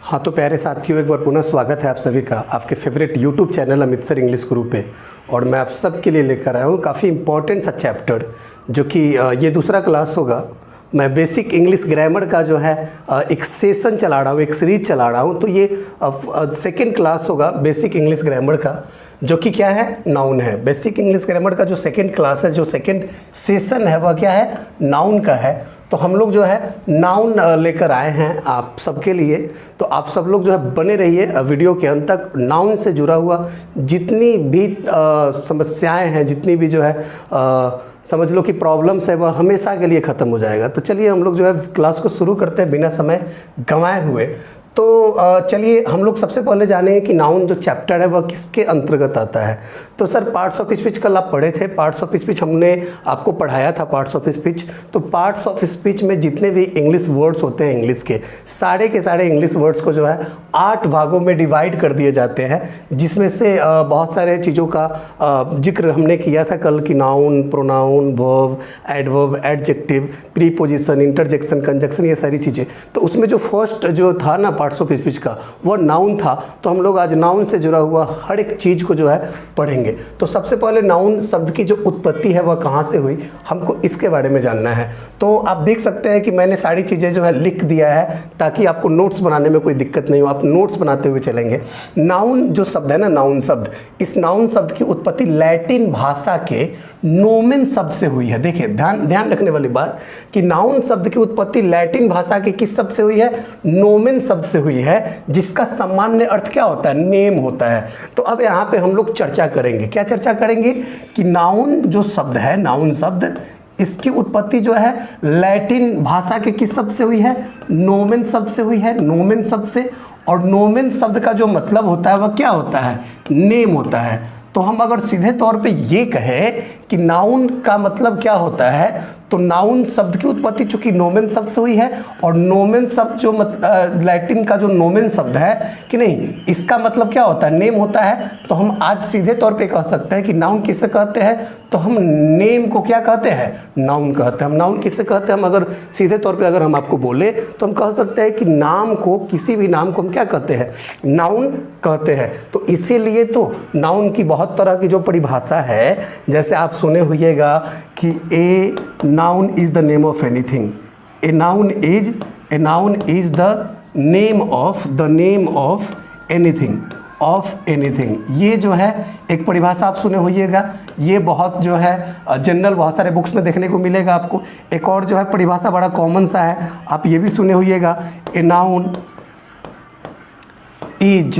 हाँ तो प्यारे साथियों, एक बार पुनः स्वागत है आप सभी का आपके favourite YouTube channel Amit sir English गुरु पे। और मैं आप सब के लिए लेकर आया हूँ काफ़ी इंपॉर्टेंट सा चैप्टर, जो कि ये दूसरा क्लास होगा। मैं बेसिक इंग्लिश ग्रामर का जो है एक सेशन चला रहा हूँ, एक सीरीज चला रहा हूँ। तो ये सेकेंड क्लास होगा बेसिक इंग्लिश ग्रामर का, जो कि क्या है, नाउन है। बेसिक इंग्लिश ग्रामर का जो सेकेंड क्लास है, जो सेकेंड सेशन है, वह क्या है, नाउन का है। तो हम लोग जो है नाउन लेकर आए हैं आप सबके लिए। तो आप सब लोग जो है बने रहिए वीडियो के अंत तक। नाउन से जुड़ा हुआ जितनी भी समस्याएं हैं, जितनी भी जो है समझ लो कि प्रॉब्लम्स है, वह हमेशा के लिए ख़त्म हो जाएगा। तो चलिए हम लोग जो है क्लास को शुरू करते हैं बिना समय गंवाए हुए। तो चलिए हम लोग सबसे पहले जानेंगे कि नाउन जो चैप्टर है वह किसके अंतर्गत आता है। तो सर पार्ट्स ऑफ स्पीच कल आप पढ़े थे। पार्ट्स ऑफ स्पीच हमने आपको पढ़ाया था पार्ट्स ऑफ स्पीच। तो पार्ट्स ऑफ स्पीच में जितने भी इंग्लिश वर्ड्स होते हैं, इंग्लिश के सारे इंग्लिश वर्ड्स को जो है 8 भागों में डिवाइड कर दिए जाते हैं, जिसमें से बहुत सारे चीज़ों का जिक्र हमने किया था कल कि noun, pronoun, verb, adverb, adjective, preposition, interjection, conjunction, ये सारी चीज़ें। तो उसमें जो फर्स्ट जो था ना पार्ट्स ऑफ स्पीच का, वो नाउन था। तो हम लोग आज नाउन से जुड़ा हुआ हर एक चीज़ को जो है पढ़ेंगे। तो सबसे पहले नाउन शब्द की जो उत्पत्ति है वह कहाँ से हुई, हमको इसके बारे में जानना है। तो आप देख सकते हैं कि मैंने सारी चीज़ें जो है लिख दिया है, ताकि आपको नोट्स बनाने में कोई दिक्कत नहीं हो, आप नोट्स बनाते हुए चलेंगे। नाउन जो शब्द है ना, नाउन शब्द, इस नाउन शब्द की उत्पत्ति लैटिन भाषा के नोमेन शब्द से हुई है। देखिए ध्यान रखने वाली बात कि नाउन शब्द की उत्पत्ति लैटिन भाषा के किस शब्द से हुई है, नोमेन शब्द से हुई है, जिसका सामान्य अर्थ क्या होता है, नेम होता है। तो अब यहाँ पे हम लोग चर्चा करेंगे, क्या चर्चा करेंगे कि नाउन जो शब्द है, नाउन शब्द, इसकी उत्पत्ति जो है लैटिन भाषा के किस शब्द से हुई है, नोमेन शब्द से हुई है, नोमेन शब्द से। और नोमेन शब्द का जो मतलब होता है वह क्या होता है, नेम होता है। तो हम अगर सीधे तौर पे ये कहें कि नाउन का मतलब क्या होता है, तो नाउन शब्द की उत्पत्ति चूंकि नोमेन शब्द से हुई है, और नोमेन शब्द जो लैटिन का जो नोमेन शब्द है कि नहीं, इसका मतलब क्या होता है, नेम होता है। तो हम आज सीधे तौर पे कह सकते हैं कि नाउन किसे कहते हैं, तो हम नेम को क्या कहते हैं, नाउन कहते हैं। हम नाउन किसे कहते हैं, हम अगर सीधे तौर पे अगर हम आपको बोले तो हम कह सकते हैं कि नाम को, किसी भी नाम को हम क्या कहते हैं, नाउन कहते हैं। तो इसीलिए तो नाउन की बहुत तरह की जो परिभाषा है, जैसे आप सुने होइएगा कि ए noun is the name of anything, a noun is the name of anything, of anything. ये जो है एक परिभाषा आप सुने होइएगा। ये बहुत जो है जनरल बहुत सारे बुक्स में देखने को मिलेगा आपको। एक और जो है परिभाषा बड़ा कॉमन सा है, आप ये भी सुने होइएगा, a noun is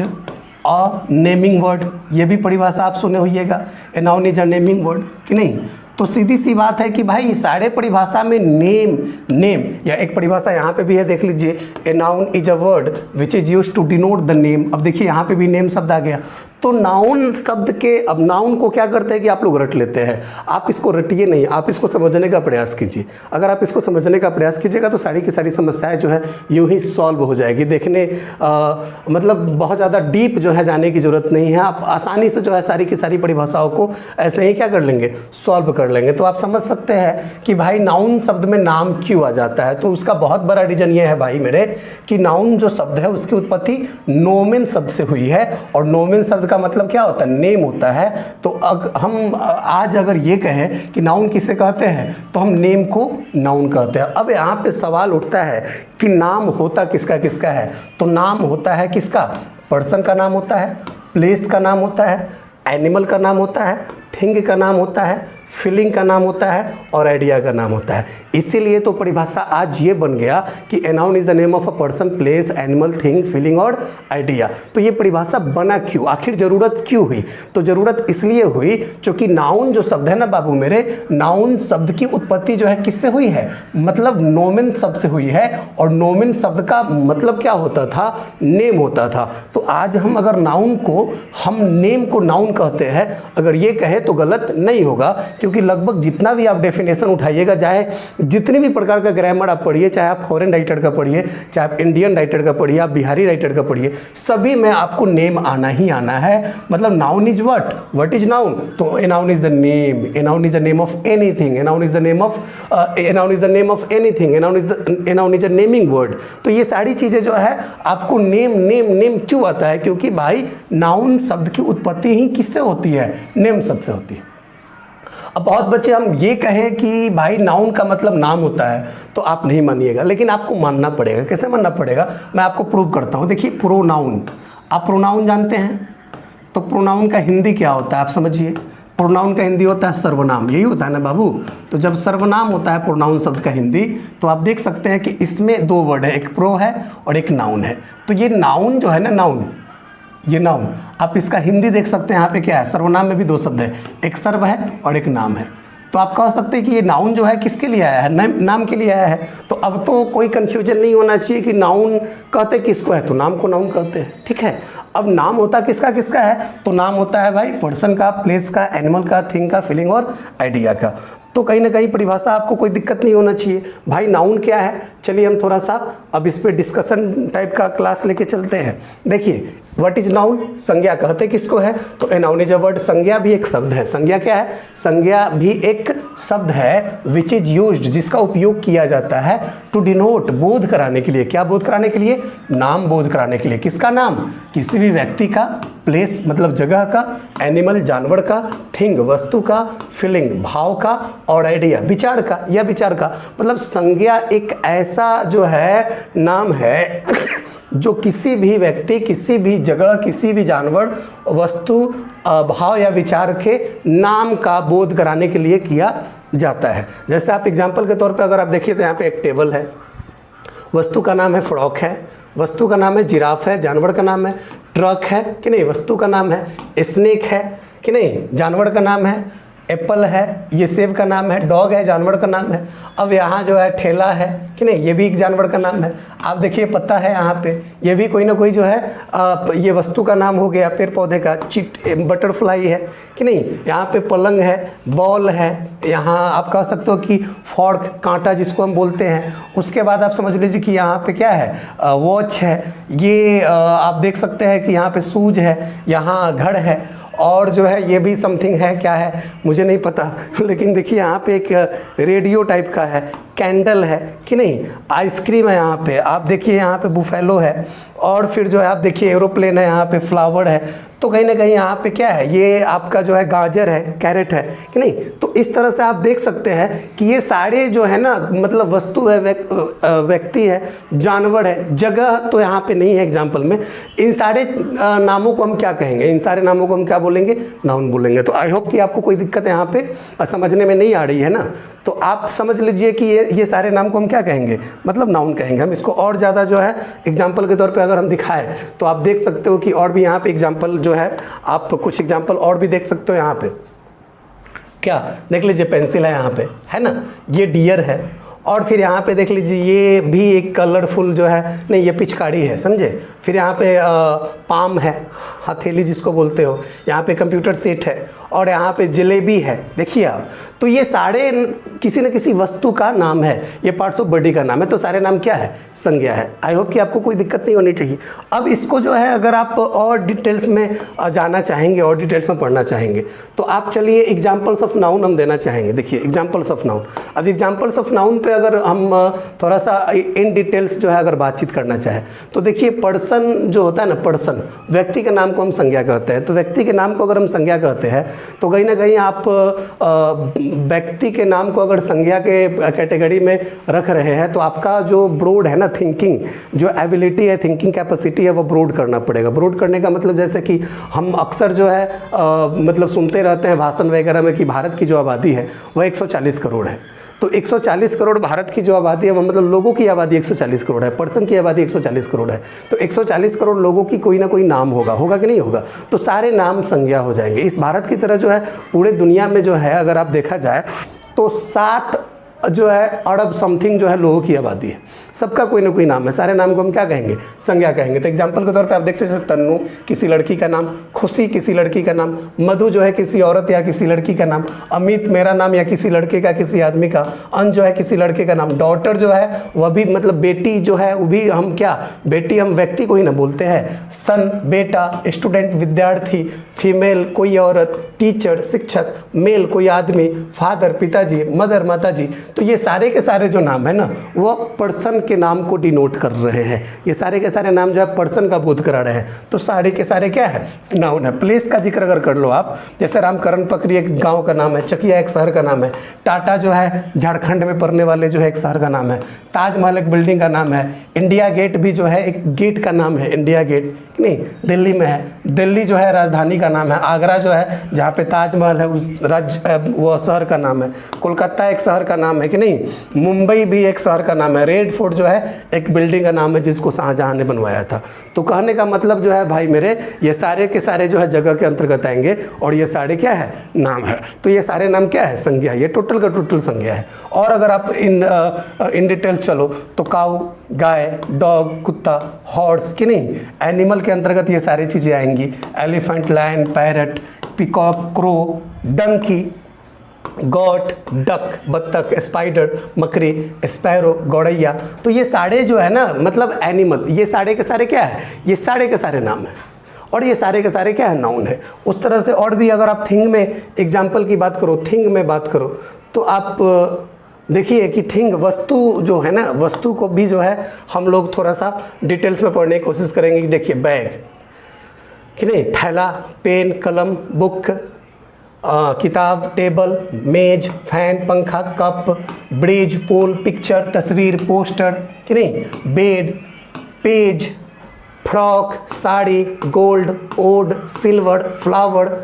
a naming word. ये भी परिभाषा आप सुने होइएगा, a noun is a naming word, कि नहीं। तो सीधी सी बात है कि भाई सारे परिभाषा में नेम या एक परिभाषा यहाँ पे भी है, देख लीजिए, a noun is a word which is used to denote the name. अब देखिए यहाँ पे भी नेम शब्द आ गया। तो नाउन शब्द के, अब नाउन को क्या करते हैं कि आप लोग रट लेते हैं। आप इसको रटिए नहीं, आप इसको समझने का प्रयास कीजिए। अगर आप इसको समझने का प्रयास कीजिएगा तो सारी की सारी समस्याएं जो है यूं ही सॉल्व हो जाएगी। देखने मतलब बहुत ज़्यादा डीप जो है जाने की ज़रूरत नहीं है। आप आसानी से जो है सारी की सारी परिभाषाओं को ऐसे ही क्या कर लेंगे, सॉल्व कर लेंगे। तो आप समझ सकते हैं कि भाई नाउन शब्द में नाम क्यों आ जाता है। तो उसका बहुत बड़ा रीजन ये है भाई मेरे, कि नाउन जो शब्द है उसकी उत्पत्ति नोमेन शब्द से हुई है, और नोमेन शब्द का मतलब क्या होता है, नेम होता है। तो हम आज अगर ये कहें कि नाउन किसे कहते हैं, तो हम नेम को नाउन कहते हैं। अब यहाँ पे सवाल उठता है कि नाम होता किसका किसका है। तो नाम होता है किसका, पर्सन का नाम होता है, प्लेस का नाम होता है, एनिमल का नाम होता है, थिंग का नाम होता है, फीलिंग का नाम होता है, और आइडिया का नाम होता है। इसीलिए तो परिभाषा आज ये बन गया कि ए noun is the name of a person, place, animal, thing, feeling और आइडिया। तो ये परिभाषा बना क्यों, आखिर जरूरत क्यों हुई। तो जरूरत इसलिए हुई क्योंकि नाउन जो शब्द है ना बाबू मेरे, नाउन शब्द की उत्पत्ति जो है किससे हुई है, मतलब नोमेन शब्द से हुई है। और नोमेन शब्द का मतलब क्या होता था, नेम होता था। तो आज हम अगर नाउन को, हम नेम को नाउन कहते हैं, अगर ये कहे तो गलत नहीं होगा, क्योंकि लगभग जितना भी आप डेफिनेशन उठाइएगा, चाहे जितनी भी प्रकार का ग्रामर आप पढ़िए, चाहे आप फॉरेन राइटर का पढ़िए, चाहे आप इंडियन राइटर का पढ़िए, आप बिहारी राइटर का पढ़िए, सभी में आपको नेम आना ही आना है। मतलब noun is what is noun? तो a noun is the name, a noun is the name of anything, a noun is the name of anything, a noun is a naming word. तो ये सारी चीज़ें जो है आपको नेम क्यों आता है? क्योंकि भाई नाउन शब्द की उत्पत्ति ही किससे होती है? नेम शब्द से होती है। अब बहुत बच्चे हम ये कहें कि भाई नाउन का मतलब नाम होता है, तो आप नहीं मानिएगा, लेकिन आपको मानना पड़ेगा। कैसे मानना पड़ेगा? मैं आपको प्रूव करता हूँ। देखिए प्रोनाउन, आप प्रोनाउन जानते हैं? तो प्रोनाउन का हिंदी क्या होता है आप समझिए। प्रोनाउन का हिंदी होता है सर्वनाम, यही होता है ना बाबू। तो जब सर्वनाम होता है प्रोनाउन शब्द का हिंदी, तो आप देख सकते हैं कि इसमें दो वर्ड है, एक प्रो है और एक नाउन है। तो ये नाउन जो है ना, नाउन, ये नाउन, आप इसका हिंदी देख सकते हैं यहाँ पे क्या है, सर्वनाम में भी दो शब्द है, एक सर्व है और एक नाम है। तो आप कह सकते हैं कि ये नाउन जो है किसके लिए आया है? नाम के लिए आया है। तो अब तो कोई कंफ्यूजन नहीं होना चाहिए कि नाउन कहते किसको है, तो नाम को नाउन कहते हैं, ठीक है। अब नाम होता किसका किसका है? तो नाम होता है भाई पर्सन का, प्लेस का, एनिमल का, थिंग का, फीलिंग और आइडिया का। तो कहीं ना कहीं परिभाषा आपको कोई दिक्कत नहीं होना चाहिए। भाई नाउन क्या है, चलिए हम थोड़ा सा अब इस पे डिस्कशन टाइप का क्लास लेके चलते हैं। देखिए व्हाट इज नाउन, संज्ञा कहते किसको है? तो a noun is a word. संज्ञा भी एक शब्द है। संज्ञा क्या है? संज्ञा भी एक शब्द है विच इज यूज्ड, जिसका उपयोग किया जाता है टू डिनोट, बोध कराने के लिए। क्या बोध कराने के लिए? नाम बोध कराने के लिए। किसका नाम? किसी भी व्यक्ति का, प्लेस मतलब जगह का, एनिमल जानवर का, थिंग वस्तु का, फीलिंग भाव का और आइडिया विचार का या विचार का। मतलब संज्ञा एक ऐसा जो है नाम है जो किसी भी व्यक्ति, किसी भी जगह, किसी भी जानवर, वस्तु, भाव या विचार के नाम का बोध कराने के लिए किया जाता है। जैसे आप एग्जाम्पल के तौर पे अगर आप देखिए तो यहाँ पे एक टेबल है, वस्तु का नाम है फ्रॉक है, वस्तु का नाम है जिराफ है, जानवर का नाम है ट्रक है कि नहीं, वस्तु का नाम है स्नेक है कि नहीं, जानवर का नाम है एप्पल है, ये सेब का नाम है, डॉग है, जानवर का नाम है। अब यहाँ जो है ठेला है कि नहीं, ये भी एक जानवर का नाम है। आप देखिए पत्ता है यहाँ पे, ये भी कोई ना कोई जो है ये वस्तु का नाम हो गया, पेड़ पौधे का। बटरफ्लाई है कि नहीं, यहाँ पे पलंग है, बॉल है, यहाँ आप कह सकते हो कि फॉर्क, कांटा जिसको हम बोलते हैं। उसके बाद आप समझ लीजिए कि यहाँ पे क्या है, वॉच है, ये आप देख सकते हैं कि यहाँ पे शूज है, यहाँ घर है, और जो है ये भी समथिंग है, क्या है मुझे नहीं पता, लेकिन देखिए यहाँ पे एक रेडियो टाइप का है, कैंडल है कि नहीं, आइसक्रीम है यहाँ पे, आप देखिए यहाँ पे बुफेलो है, और फिर जो है आप देखिए एरोप्लेन है, यहाँ पे फ्लावर है। तो कहीं ना कहीं यहाँ पे क्या है, ये आपका जो है गाजर है, कैरेट है कि नहीं। तो इस तरह से आप देख सकते हैं कि ये सारे जो है ना, मतलब वस्तु है, व्यक्ति है, जानवर है, जगह तो यहाँ पे नहीं है एग्जाम्पल में। इन सारे नामों को हम क्या कहेंगे, इन सारे नामों को हम क्या बोलेंगे, नाउन बोलेंगे। तो आई होप कि आपको कोई दिक्कत यहाँ पे समझने में नहीं आ रही है ना। तो आप समझ लीजिए कि ये सारे नाम को हम क्या कहेंगे, मतलब नाउन कहेंगे। हम इसको और ज़्यादा जो है एग्जाम्पल के तौर पे अगर हम दिखाएं तो आप देख सकते हो कि और भी यहाँ पे एग्जाम्पल जो है, आप कुछ एग्जाम्पल और भी देख सकते हो। यहाँ पे क्या देख लीजिए, पेंसिल है यहाँ पे, है ना, ये डियर है, और फिर यहाँ पे देख लीजिए ये भी एक कलरफुल जो है, नहीं ये पिचकारी है, समझे। फिर यहाँ पे पाम है, हथेली जिसको बोलते हो, यहाँ पे कंप्यूटर सेट है, और यहाँ पे जलेबी है, देखिए आप। तो ये सारे किसी न किसी वस्तु का नाम है, ये पार्ट्स ऑफ बॉडी का नाम है। तो सारे नाम क्या है, संज्ञा है। आई होप कि आपको कोई दिक्कत नहीं होनी चाहिए। अब इसको जो है अगर आप और डिटेल्स में जाना चाहेंगे और डिटेल्स में पढ़ना चाहेंगे तो आप चलिए एग्जाम्पल्स ऑफ नाउन हम देना चाहेंगे। देखिए एग्जाम्पल्स ऑफ नाउन, अब एग्जाम्पल्स ऑफ नाउन पे अगर हम थोड़ा सा इन डिटेल्स जो है अगर बातचीत करना चाहें तो देखिए पर्सन जो होता है ना, पर्सन व्यक्ति के नाम को हम संज्ञा कहते हैं। तो व्यक्ति के नाम को अगर हम संज्ञा कहते हैं तो कहीं ना कहीं आप व्यक्ति के नाम को अगर संज्ञा के कैटेगरी में रख रहे हैं तो आपका जो ब्रॉड है ना, थिंकिंग जो एबिलिटी है, थिंकिंग कैपेसिटी है, वो ब्रॉड करना पड़ेगा। ब्रॉड करने का मतलब जैसे कि हम अक्सर जो है मतलब सुनते रहते हैं भाषण वगैरह में कि भारत की जो आबादी है वह 140 करोड़ है। तो 140 करोड़ भारत की जो आबादी है, मतलब लोगों की आबादी 140 करोड़ है, पर्सन की आबादी 140 करोड़ है। तो 140 करोड़ लोगों की कोई ना कोई नाम होगा कि नहीं होगा। तो सारे नाम संज्ञा हो जाएंगे। इस भारत की तरह जो है पूरे दुनिया में जो है अगर आप देखा जाए तो 7 जो है अरब समथिंग जो है लोगों की आबादी है, सबका कोई ना कोई नाम है। सारे नाम को हम क्या कहेंगे? संज्ञा कहेंगे। तो एग्जाम्पल के तौर पे आप देख सकते हैं तन्नू किसी लड़की का नाम, खुशी किसी लड़की का नाम, मधु जो है किसी औरत या किसी लड़की का नाम, अमित मेरा नाम या किसी लड़के का किसी आदमी का, अन जो है किसी लड़के का नाम, डॉटर जो है वह भी मतलब बेटी जो है वो भी हम क्या बेटी हम व्यक्ति को ही ना बोलते हैं, सन बेटा, स्टूडेंट विद्यार्थी, फीमेल कोई औरत, टीचर शिक्षक, मेल कोई आदमी, फादर पिताजी, मदर माताजी। तो ये सारे के सारे जो नाम है ना वो पर्सन के नाम को डिनोट कर रहे हैं। ये सारे के सारे नाम जो है पर्सन का बोध करा रहे हैं। तो सारे के सारे क्या है? नाउन है। प्लेस का जिक्र अगर कर लो आप, जैसे रामकरण पकरी एक गांव का नाम है, चकिया एक शहर का नाम है, टाटा जो है झारखंड में पड़ने वाले जो है एक शहर का नाम है, ताजमहल एक बिल्डिंग का नाम है, इंडिया गेट भी जो है एक गेट का नाम है, इंडिया गेट नहीं दिल्ली में है, दिल्ली जो है राजधानी का नाम है, आगरा जो है जहाँ पे ताजमहल है उस राज्य वो शहर का नाम है, कोलकाता एक शहर का नाम है कि नहीं, मुंबई भी एक शहर का नाम है, रेड फोर्ट जो है एक बिल्डिंग का नाम है जिसको शाहजहां ने बनवाया था। तो कहने का मतलब जो है भाई मेरे ये सारे के सारे जो है जगह के अंतर्गत आएंगे और ये सारे क्या है? नाम है। तो ये सारे नाम क्या है? संज्ञा। ये टोटल का टोटल संज्ञा है। और अगर आप इन डिटेल चलो तो काऊ गाय, डॉग कुत्ता, हॉर्स कि नहीं, एनिमल के अंतर्गत ये सारी चीज़ें आएंगी, elephant, lion, parrot, peacock, crow, donkey, goat, duck बत्तख, स्पाइडर मकड़ी, स्पैरो गौड़ैया। तो ये सारे जो है ना मतलब एनिमल, ये सारे के सारे क्या है? ये सारे के सारे नाम है और ये सारे के सारे क्या है? नाउन है। उस तरह से और भी अगर आप थिंग में एग्जाम्पल की बात करो, थिंग में बात करो तो आप देखिए कि थिंग वस्तु जो है ना, वस्तु को भी जो है हम लोग थोड़ा सा डिटेल्स में पढ़ने की कोशिश करेंगे। कि देखिए बैग कि नहीं, थैला, पेन, कलम, बुक, किताब, टेबल, मेज, फैन, पंखा, कप, ब्रिज, पोल, पिक्चर, तस्वीर, पोस्टर कि नहीं, bed, page, frock, sari, gold, ओड, सिल्वर, फ्लावर,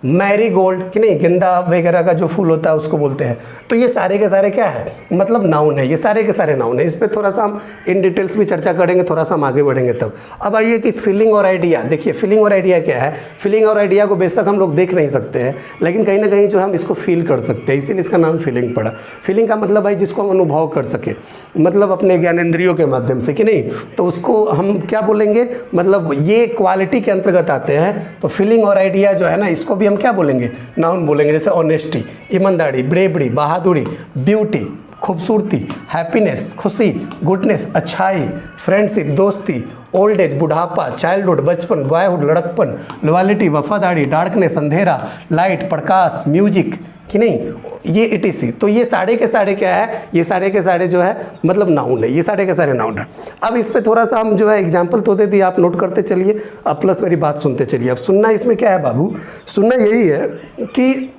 मैरीगोल्ड कि नहीं, गेंदा वगैरह का जो फूल होता है उसको बोलते हैं। तो ये सारे के सारे क्या है? मतलब नाउन है। ये सारे के सारे नाउन है। इस पर थोड़ा सा हम इन डिटेल्स भी चर्चा करेंगे, थोड़ा सा हम आगे बढ़ेंगे तब। अब आइए कि फीलिंग और आइडिया। देखिए फीलिंग और आइडिया क्या है? फीलिंग और आइडिया को बेशक हम लोग देख नहीं सकते हैं लेकिन कहीं ना कहीं जो हम इसको फील कर सकते हैं, इसीलिए इसका नाम फीलिंग पड़ा। फीलिंग का मतलब भाई जिसको हम अनुभव कर सके, मतलब अपने ज्ञानेंद्रियों के माध्यम से कि नहीं, तो उसको हम क्या बोलेंगे? मतलब ये क्वालिटी के अंतर्गत आते हैं। तो फीलिंग और आइडिया जो है ना इसको भी हम क्या बोलेंगे? नाउन बोलेंगे। जैसे ऑनेस्टी, ईमानदारी, ब्रेवरी, बहादुरी, ब्यूटी, खूबसूरती, हैप्पीनेस, खुशी, गुडनेस, अच्छाई, फ्रेंडशिप, दोस्ती, ओल्ड एज, बुढ़ापा, चाइल्डहुड, बचपन, बॉयहुड, लड़कपन, लॉयल्टी, वफादारी, डार्कनेस, अंधेरा, लाइट, प्रकाश, म्यूजिक कि नहीं, ये इटीसी। तो ये सारे के सारे क्या है? ये सारे के सारे जो है मतलब नाउन है। ये सारे के सारे नाउन है। अब इस पे थोड़ा सा हम जो है एग्जाम्पल तो दे दिए, आप नोट करते चलिए, अब प्लस मेरी बात सुनते चलिए। अब सुनना इसमें क्या है बाबू? सुनना यही है कि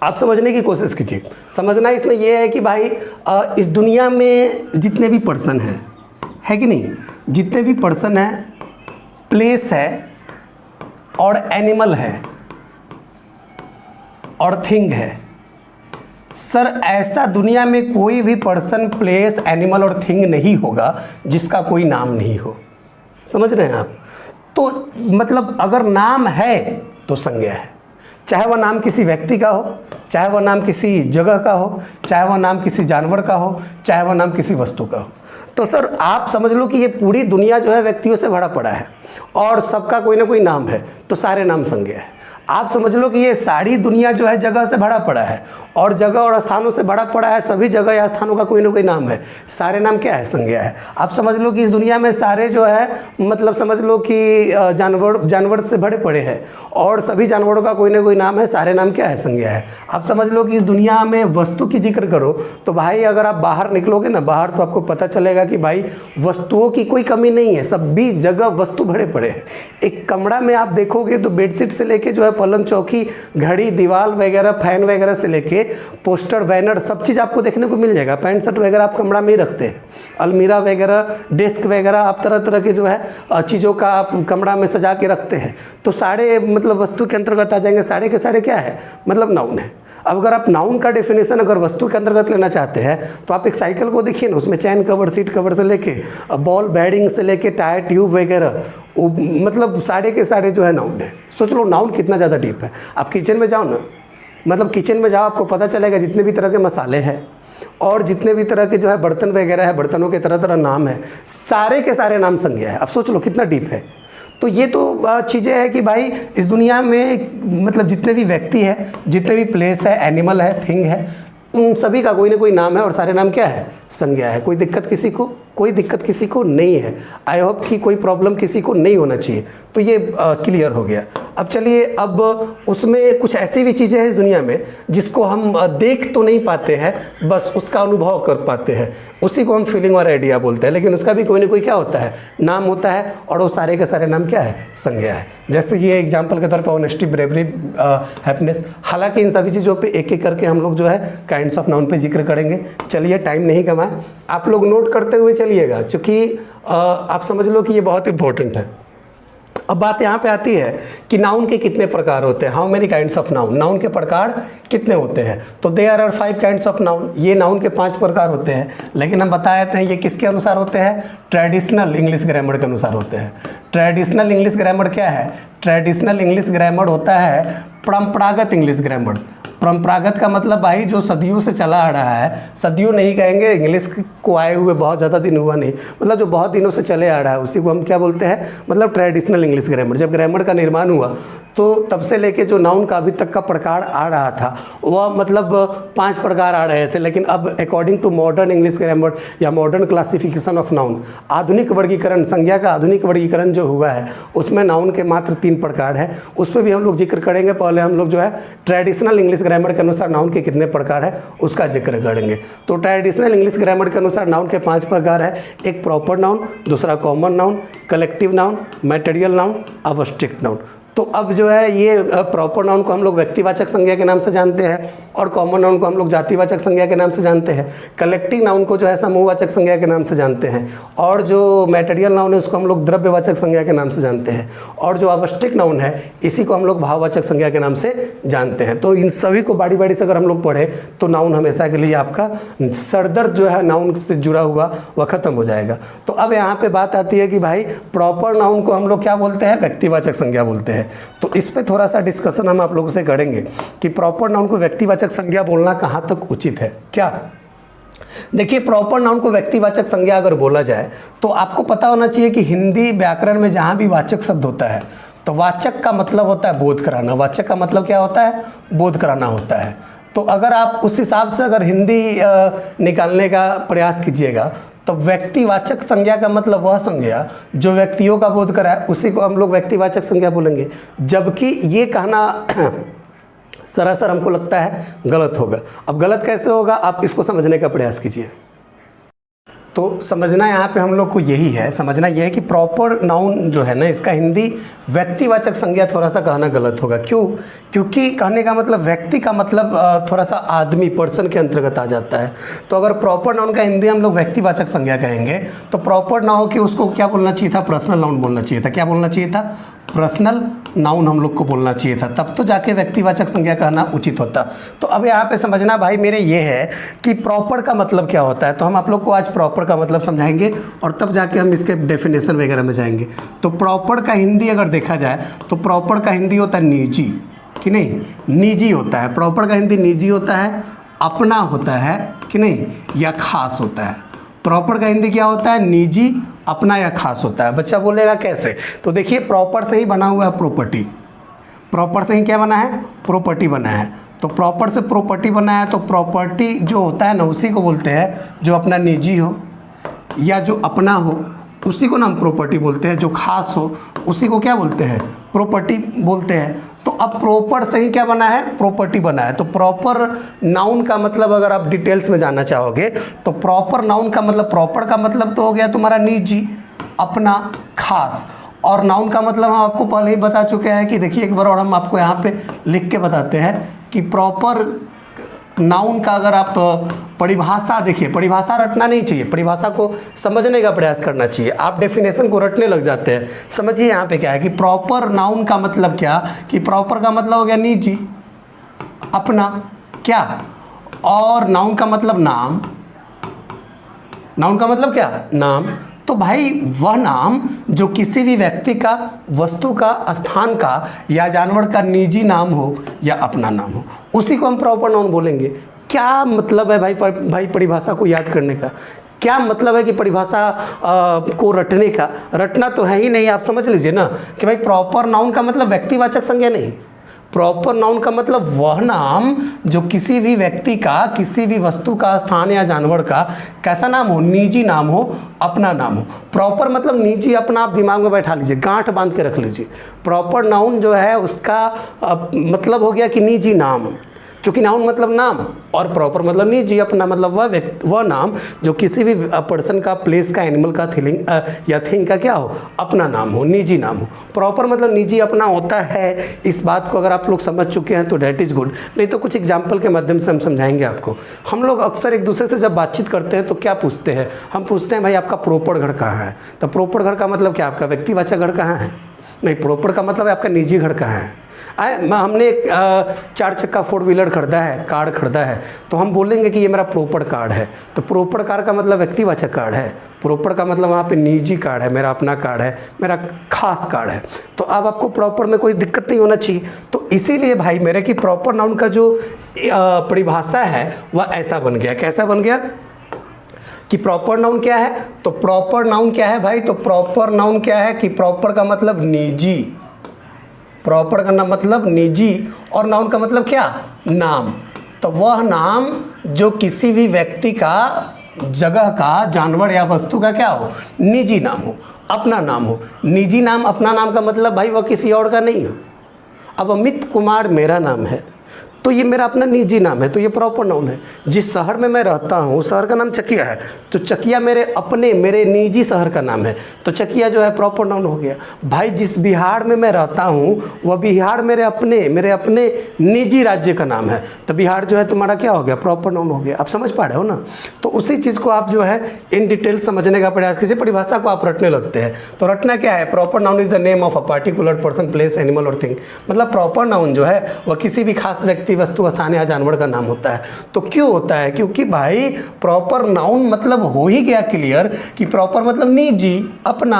आप समझने की कोशिश कीजिए। समझना इसमें यह है कि भाई इस दुनिया में जितने भी पर्सन हैं, है कि नहीं, जितने भी पर्सन हैं, प्लेस है और एनिमल है और थिंग है। सर ऐसा दुनिया में कोई भी पर्सन, प्लेस, एनिमल और थिंग नहीं होगा जिसका कोई नाम नहीं हो। समझ रहे हैं आप? तो मतलब अगर नाम है तो संज्ञा है। चाहे वह नाम किसी व्यक्ति का हो, चाहे वह नाम किसी जगह का हो, चाहे वह नाम किसी जानवर का हो, चाहे वह नाम किसी वस्तु का हो। तो सर आप समझ लो कि ये पूरी दुनिया जो है व्यक्तियों से भरा पड़ा है और सबका कोई ना कोई नाम है, तो सारे नाम संज्ञा है। आप समझ लो कि ये सारी दुनिया जो है जगह से भरा पड़ा है और जगह और स्थानों से भरा पड़ा है। सभी जगह या स्थानों का कोई ना कोई नाम है, सारे नाम क्या है? संज्ञा है। आप समझ लो कि इस दुनिया में सारे जो है मतलब समझ लो कि जानवर से भरे पड़े हैं और सभी जानवरों का कोई ना कोई नाम है, सारे नाम क्या है? संज्ञा है। आप समझ लो कि इस दुनिया में वस्तु की जिक्र करो तो भाई अगर आप बाहर निकलोगे ना, बाहर तो आपको पता चलेगा कि भाई वस्तुओं की कोई कमी नहीं है, सभी जगह वस्तु भरे पड़े हैं। एक कमरा में आप देखोगे तो बेडशीट से लेके जो है पलंग, चौकी, घड़ी, दीवार वगैरह, फैन वगैरह से लेके पोस्टर, बैनर, सब चीज़ आपको देखने को मिल जाएगा। पैंट शर्ट वगैरह आप कमरा में ही रखते हैं, अलमीरा वगैरह, डेस्क वगैरह, आप तरह तरह के जो है चीज़ों का आप कमरा में सजा के रखते हैं। तो सारे मतलब वस्तु के अंतर्गत आ जाएंगे। सारे के सारे क्या है? मतलब नाउन है। अब अगर आप नाउन का डेफिनेशन अगर वस्तु के अंतर्गत लेना चाहते हैं तो आप एक साइकिल को देखिए ना, उसमें चैन कवर, सीट कवर से लेके बॉल बेयरिंग से लेके टायर ट्यूब वगैरह, मतलब सारे के सारे जो है नाउन है। सोच लो नाउन कितना ज़्यादा डीप है। आप किचन में जाओ ना, मतलब किचन में जाओ, आपको पता चलेगा जितने भी तरह के मसाले हैं, और जितने भी तरह के जो है बर्तन वगैरह है, बर्तनों के तरह तरह नाम है, सारे के सारे नाम संज्ञा है। अब सोच लो कितना डीप है। तो ये तो चीज़ें हैं कि भाई इस दुनिया में मतलब जितने भी व्यक्ति है, जितने भी प्लेस है, एनिमल है, थिंग है, उन सभी का कोई ना कोई नाम है और सारे नाम क्या है? संज्ञा है। कोई दिक्कत किसी को? कोई दिक्कत किसी को नहीं है। आई होप कि कोई प्रॉब्लम किसी को नहीं होना चाहिए। तो ये क्लियर हो गया। अब चलिए, अब उसमें कुछ ऐसी भी चीज़ें हैं इस दुनिया में जिसको हम देख तो नहीं पाते हैं, बस उसका अनुभव कर पाते हैं। उसी को हम फीलिंग और आइडिया बोलते हैं, लेकिन उसका भी कोई ना कोई क्या होता है? नाम होता है। और वो सारे के सारे नाम क्या है? संज्ञा है। जैसे ये एग्जाम्पल के तौर पर ऑनेस्टी, ब्रेवरी, हैप्पीनेस। हालांकि इन सभी चीज़ों पर एक एक करके हम लोग जो है काइंड्स ऑफ नाउन पे जिक्र करेंगे। चलिए, टाइम नहीं कमाए, आप लोग नोट करते हुए चलिएगा, क्योंकि आप समझ लो कि ये बहुत इंपॉर्टेंट है। अब बात यहाँ पे आती है कि नाउन के कितने प्रकार होते हैं। How many kinds of noun? Noun के प्रकार कितने होते हैं? तो there are 5 kinds of noun. ये नाउन के 5 प्रकार होते हैं, लेकिन हम बता देते हैं ये किसके अनुसार होते हैं? ट्रेडिशनल इंग्लिश ग्रामर के अनुसार होते हैं। ट्रेडिशनल इंग्लिश ग्रामर क्या है? ट्रेडिशनल इंग्लिश ग्रामर होता है परंपरागत इंग्लिश ग्रामर। परंपरागत का मतलब भाई जो सदियों से चला आ रहा है, सदियों नहीं कहेंगे, इंग्लिश को आए हुए बहुत ज़्यादा दिन हुआ नहीं, मतलब जो बहुत दिनों से चले आ रहा है उसी को हम क्या बोलते हैं? मतलब ट्रेडिशनल इंग्लिश ग्रामर। जब ग्रामर का निर्माण हुआ तो तब से लेके जो नाउन का अभी तक का प्रकार आ रहा था वह मतलब 5 प्रकार आ रहे थे, लेकिन अब according to modern English grammar या मॉडर्न क्लासिफिकेशन ऑफ नाउन, आधुनिक वर्गीकरण, संज्ञा का आधुनिक वर्गीकरण जो हुआ है उसमें नाउन के मात्र 3 प्रकार है। उस पर भी हम लोग जिक्र करेंगे। पहले हम लोग जो है ट्रेडिशनल इंग्लिश ग्रामर के अनुसार नाउन के कितने प्रकार है उसका जिक्र करेंगे। तो ट्रेडिशनल इंग्लिश ग्रामर के अनुसार नाउन के 5 प्रकार है। एक प्रॉपर नाउन, दूसरा common noun, collective noun, material noun, abstract noun. तो अब जो है ये प्रॉपर नाउन को हम लोग व्यक्तिवाचक संज्ञा के नाम से जानते हैं, और कॉमन नाउन को हम लोग जातिवाचक संज्ञा के नाम से जानते हैं। कलेक्टिव नाउन को जो है समूहवाचक संज्ञा के नाम से जानते हैं, और जो मटेरियल नाउन है उसको हम लोग द्रव्यवाचक संज्ञा के नाम से जानते हैं, और जो अब्स्ट्रैक्ट नाउन है इसी को हम लोग भाववाचक संज्ञा के नाम से जानते हैं। तो इन सभी को बारी बारी से अगर हम लोग पढ़े तो नाउन हमेशा के लिए आपका सरदर्द जो है नाउन से जुड़ा हुआ वह खत्म हो जाएगा। तो अब यहाँ पे बात आती है कि भाई प्रॉपर नाउन को हम लोग क्या बोलते हैं? व्यक्तिवाचक संज्ञा बोलते हैं। तो इस पे थोड़ा सा डिस्कशन हम आप लोगों से करेंगे कि प्रॉपर नाउन को व्यक्तिवाचक संज्ञा बोलना कहाँ तक उचित है। क्या देखिए, प्रॉपर नाउन को व्यक्तिवाचक संज्ञा अगर बोला जाए तो आपको पता होना चाहिए कि हिंदी व्याकरण में जहाँ भी वाचक शब्द होता है तो वाचक का मतलब होता है बोध कराना। वाचक का मतलब क्या होता है? बोध कराना होता है। तो अगर आप उस हिसाब से अगर हिंदी निकालने का प्रयास कीजिएगा तो व्यक्तिवाचक संज्ञा का मतलब वह संज्ञा जो व्यक्तियों का बोध कराए उसी को हम लोग व्यक्तिवाचक संज्ञा बोलेंगे। जबकि ये कहना सरासर हमको लगता है गलत होगा। अब गलत कैसे होगा, आप इसको समझने का प्रयास कीजिए। तो समझना यहाँ पे हम लोग को यही है, समझना यह है कि प्रॉपर नाउन जो है ना, इसका हिंदी व्यक्तिवाचक संज्ञा थोड़ा सा कहना गलत होगा। क्यों? क्योंकि कहने का मतलब व्यक्ति का मतलब थोड़ा सा आदमी, पर्सन के अंतर्गत आ जाता है। तो अगर प्रॉपर नाउन का हिंदी हम लोग व्यक्तिवाचक संज्ञा कहेंगे तो प्रॉपर ना हो कि उसको क्या बोलना चाहिए था? पर्सनल नाउन बोलना चाहिए था। क्या बोलना चाहिए था? पर्सनल नाउन हम लोग को बोलना चाहिए था, तब तो जाके व्यक्तिवाचक संज्ञा कहना उचित होता। तो अब यहाँ पे समझना भाई मेरे ये है कि प्रॉपर का मतलब क्या होता है। तो हम आप लोग को आज प्रॉपर का मतलब समझाएंगे और तब जाके हम इसके डेफिनेशन वगैरह में जाएंगे। तो प्रॉपर का हिंदी अगर देखा जाए तो प्रॉपर का हिंदी होता है निजी, कि नहीं? निजी होता है। प्रॉपर का हिंदी निजी होता है, अपना होता है, कि नहीं, या खास होता है। प्रॉपर का हिंदी क्या होता है? निजी, अपना या खास होता है। बच्चा बोलेगा कैसे? तो देखिए, प्रॉपर से ही बना हुआ है प्रॉपर्टी। प्रॉपर से ही क्या बना है? प्रॉपर्टी बना है। तो प्रॉपर से प्रॉपर्टी बना है, तो प्रॉपर्टी जो होता है ना उसी को बोलते हैं जो अपना निजी हो या जो अपना हो उसी को ना हम प्रॉपर्टी बोलते हैं। जो खास हो उसी को क्या बोलते हैं? प्रॉपर्टी बोलते हैं। तो अब प्रॉपर से ही क्या बना है? प्रॉपर्टी बना है। तो प्रॉपर नाउन का मतलब अगर आप डिटेल्स में जानना चाहोगे तो प्रॉपर नाउन का मतलब, प्रॉपर का मतलब तो हो गया तुम्हारा निजी, अपना, खास। और नाउन का मतलब हम आपको पहले ही बता चुके हैं कि देखिए एक बार और हम आपको यहाँ पे लिख के बताते हैं कि प्रॉपर नाउन का अगर आप परिभाषा देखिए, परिभाषा रटना नहीं चाहिए, परिभाषा को समझने का प्रयास करना चाहिए। आप डेफिनेशन को रटने लग जाते हैं। समझिए यहाँ पे क्या है कि प्रॉपर नाउन का मतलब क्या, कि प्रॉपर का मतलब हो गया निजी, अपना, क्या, और नाउन का मतलब नाम। नाउन का मतलब क्या? नाम। तो भाई वह नाम जो किसी भी व्यक्ति का, वस्तु का, स्थान का या जानवर का निजी नाम हो या अपना नाम हो उसी को हम प्रॉपर नाउन बोलेंगे। क्या मतलब है भाई परिभाषा को याद करने का? क्या मतलब है कि परिभाषा को रटने का? रटना तो है ही नहीं। आप समझ लीजिए ना कि भाई प्रॉपर नाउन का मतलब व्यक्तिवाचक संज्ञा नहीं। प्रॉपर नाउन का मतलब वह नाम जो किसी भी व्यक्ति का, किसी भी वस्तु का, स्थान या जानवर का कैसा नाम हो? निजी नाम हो, अपना नाम हो। प्रॉपर मतलब निजी अपना, आप दिमाग में बैठा लीजिए, गांठ बांध के रख लीजिए। प्रॉपर नाउन जो है उसका मतलब हो गया कि निजी नाम, चूँकि नाउन मतलब नाम और प्रॉपर मतलब निजी, अपना मतलब वह नाम जो किसी भी पर्सन का, प्लेस का, एनिमल का, या थिंग का क्या हो? अपना नाम हो, निजी नाम हो। प्रॉपर मतलब निजी अपना होता है। इस बात को अगर आप लोग समझ चुके हैं तो डेट इज़ गुड, नहीं तो कुछ एग्जाम्पल के माध्यम से हम समझाएंगे आपको। हम लोग अक्सर एक दूसरे से जब बातचीत करते हैं तो क्या पूछते हैं? हम पूछते हैं भाई आपका प्रॉपर घर कहाँ है? तो प्रॉपर घर का मतलब क्या? आपका व्यक्तिवाचक घर कहाँ है? नहीं, प्रॉपर का मतलब है आपका निजी घर कहाँ है। हमने एक 4 चक्का 4 व्हीलर खरीदा है, कार खरीदा है, तो हम बोलेंगे कि ये मेरा प्रॉपर कार्ड है। तो प्रॉपर कार का मतलब व्यक्तिवाचक कार्ड है। प्रॉपर का मतलब वहाँ पे निजी कार्ड है, मेरा अपना कार्ड है, मेरा खास कार्ड है। तो अब आपको प्रॉपर में कोई दिक्कत नहीं होना चाहिए। तो इसीलिए भाई मेरे कि प्रॉपर नाउन का जो परिभाषा है वह ऐसा बन गया। कैसा बन गया कि प्रॉपर नाउन क्या है? तो प्रॉपर नाउन क्या है भाई? तो प्रॉपर नाउन क्या है कि प्रॉपर का मतलब निजी, प्रॉपर का मतलब निजी, और नाउन का मतलब क्या? नाम। तो वह नाम जो किसी भी व्यक्ति का, जगह का, जानवर या वस्तु का क्या हो? निजी नाम हो, अपना नाम हो। निजी नाम, अपना नाम का मतलब भाई वह किसी और का नहीं हो। अब अमित कुमार मेरा नाम है तो ये मेरा अपना निजी नाम है, तो ये प्रॉपर नाउन है। जिस शहर में मैं रहता हूँ उस शहर का नाम चकिया है, तो चकिया मेरे निजी शहर का नाम है, तो चकिया जो है प्रॉपर नाउन हो गया। भाई जिस बिहार में मैं रहता हूँ वह बिहार मेरे अपने निजी राज्य का नाम है, तो बिहार जो है तुम्हारा क्या हो गया? प्रॉपर नाउन हो गया। आप समझ पा रहे हो ना? तो उसी चीज़ को आप जो है इन डिटेल समझने का प्रयास कीजिए। परिभाषा को आप रटने लगते हैं, तो रटना क्या है? Proper noun is the name of a particular person, place, animal और थिंग। मतलब प्रॉपर नाउन जो है वह किसी भी खास व्यक्ति, वस्तु, स्थान या जानवर का नाम होता है। तो क्यों होता है? क्योंकि भाई प्रॉपर नाउन मतलब हो ही गया क्लियर कि प्रॉपर मतलब निजी, अपना,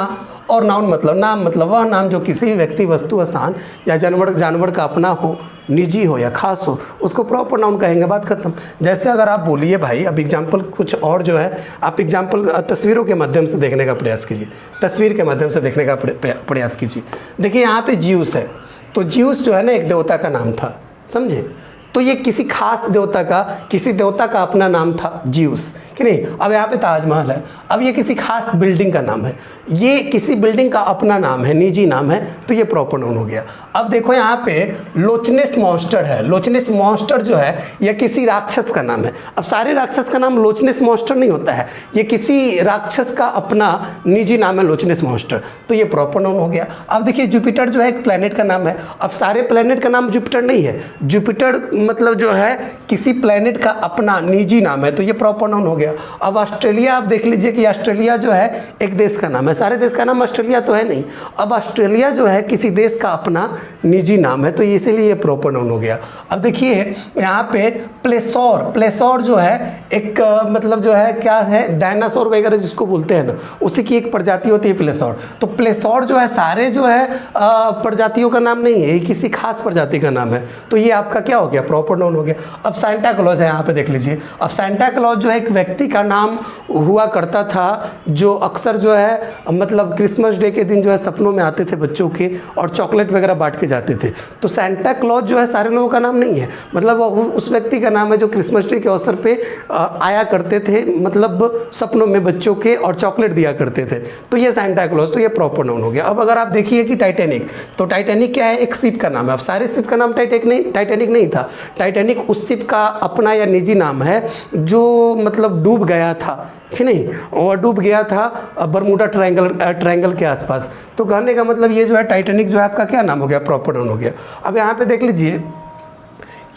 और नाउन मतलब नाम, मतलब वह नाम जो किसी व्यक्ति, वस्तु, स्थान या जानवर का अपना हो, निजी हो या खास हो, उसको प्रॉपर नाउन कहेंगे। बात खत्म। जैसे अगर आप बोलिए भाई, अब एग्जाम्पल कुछ और जो है, आप एग्जाम्पल तस्वीरों के माध्यम से देखने का प्रयास कीजिए। तस्वीर के माध्यम से देखने का प्रयास कीजिए। देखिए यहाँ पे ज्यूस है, तो ज्यूस जो है ना एक देवता का नाम था, समझे? तो ये किसी खास देवता का, किसी देवता का अपना नाम था ज्यूस, कि नहीं? अब यहाँ पे ताजमहल है, अब ये किसी खास बिल्डिंग का नाम है, ये किसी बिल्डिंग का अपना नाम है, निजी नाम है, तो ये प्रॉपर नाउन हो गया। अब देखो यहाँ पे लोचनेस मॉन्स्टर है, लोचनेस मॉन्स्टर जो है यह किसी राक्षस का नाम है। अब सारे राक्षस का नाम लोचनेस मॉन्स्टर नहीं होता है, ये किसी राक्षस का अपना निजी नाम है लोचनेस मॉन्स्टर, तो ये प्रॉपर नाउन हो गया। अब देखिए जुपिटर जो है एक प्लेनेट का नाम है, अब सारे प्लेनेट का नाम जुपिटर नहीं है, जुपिटर मतलब जो है किसी प्लेनेट का अपना निजी नाम है, तो ये प्रॉपर नाउन हो गया। अब ऑस्ट्रेलिया आप देख लीजिए कि ऑस्ट्रेलिया जो है एक देश का नाम है, सारे देश का नाम ऑस्ट्रेलिया तो है नहीं। अब ऑस्ट्रेलिया जो है किसी देश का अपना निजी नाम है, तो इसीलिए ये प्रॉपर नाउन हो गया। अब देखिए यहाँ पे प्लेसोर, प्लेसोर जो है एक मतलब जो है क्या है, डायनासोर वगैरह जिसको बोलते हैं ना, उसी की एक प्रजाति होती है प्लेसोर। तो प्लेसोर जो है सारे जो है प्रजातियों का नाम नहीं है, ये किसी खास प्रजाति का नाम है, तो ये आपका क्या हो गया? प्रॉपर नाउन हो गया। अब सांता क्लॉज है, यहाँ पे देख लीजिए। अब सांता क्लॉज जो है एक व्यक्ति का नाम हुआ करता था, जो अक्सर जो है मतलब क्रिसमस डे के दिन जो है सपनों में आते थे बच्चों के और चॉकलेट वगैरह बांट के जाते थे। तो सांता क्लॉज जो है सारे लोगों का नाम नहीं है, मतलब उस व्यक्ति का नाम है जो क्रिसमस डे के अवसर पे आया करते थे, मतलब सपनों में बच्चों के और चॉकलेट दिया करते थे, तो ये सांता क्लॉज, तो ये प्रॉपर नाउन हो गया। अब अगर आप देखिए कि टाइटैनिक, तो टाइटैनिक क्या है? एक शिप का नाम है। अब सारे शिप का नाम टाइटैनिक नहीं था, टाइटैनिक उस शिप का अपना या निजी नाम है जो मतलब डूब गया था, कि नहीं? और डूब गया था बरमूडा ट्रायंगल के आसपास। तो कहने का मतलब ये जो है टाइटैनिक जो है आपका क्या नाम हो गया? प्रॉपर नाउन हो गया। अब यहाँ पे देख लीजिए